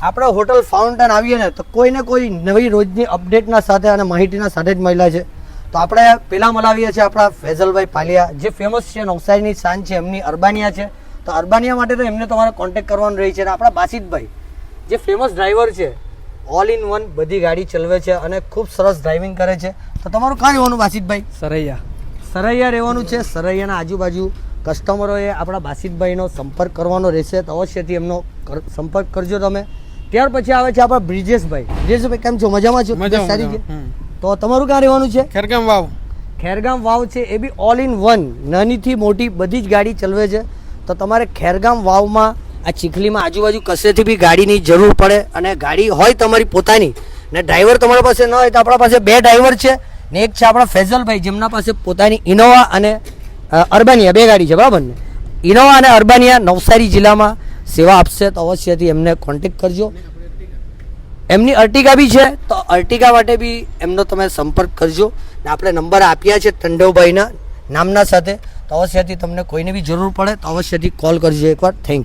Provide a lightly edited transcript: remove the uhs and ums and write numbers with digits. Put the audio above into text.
આપણે hotel fountain આવીએ ને તો કોઈને કોઈ નવી રોજની અપડેટના સાથે અને માહિતીના સાથે જ મળ્યા છે. તો આપણે પેલા મળાવીએ છીએ આપણા ફેઝલભાઈ પાલિયા, જે ફેમસ છે નવસારીની શાન છે, એમની અર્બાનિયા છે. તો અર્બાનિયા માટે તો એમને તમારે કોન્ટેક્ટ કરવાનું રહી છે. અને આપણા બાસિતભાઈ જે ફેમસ ડ્રાઈવર છે, ઓલ ઇન વન બધી ગાડી ચલાવે છે અને ખૂબ સરસ ડ્રાઇવિંગ કરે છે. તો તમારું ક્યાં રહેવાનું બાસિતભાઈ? સરૈયા રહેવાનું છે. સરૈયાના આજુબાજુ કસ્ટમરોએ આપણા બાસિતભાઈનો સંપર્ક કરવાનો રહેશે, તો અવશ્યથી એમનો સંપર્ક કરજો તમે. ત્યાર પછી આવે છે આપણા બ્રિજેશભાઈ. કેમ છો? મજામાં છો? સારી છે. તો તમારું ક્યાં રહેવાનું છે? ખેરગામ વાવ છે. એ બી ઓલ ઇન વન, નાનીથી મોટી બધી જ ગાડી ચલાવે છે. તો તમારે ખેરગામ વાવમાં આ ચીખલીમાં આજુબાજુ કશેથી બી ગાડીની જરૂર પડે અને ગાડી હોય તમારી પોતાની ને ડ્રાઈવર તમારા પાસે ન હોય તો આપણા પાસે 2 ડ્રાઈવર છે ને એક છે આપણા ફેઝલભાઈ, જેમના પાસે પોતાની ઇનોવા અને અર્બાનિયા 2 ગાડી છે, બરાબર ને? ઇનોવા અને અર્બાનિયા નવસારી જિલ્લામાં સેવા આપશે, તો અવશ્યથી એમને કોન્ટેક્ટ કરજો. એમની અર્ટિગા બી છે, તો અર્ટિગા માટે બી એમનો તમે સંપર્ક કરજો. ને આપણે નંબર આપ્યા છે ટંડવભાઈના નામના સાથે, તો અવશ્યથી તમને કોઈને બી જરૂર પડે તો અવશ્યથી કોલ કરજો એકવાર. Thank you.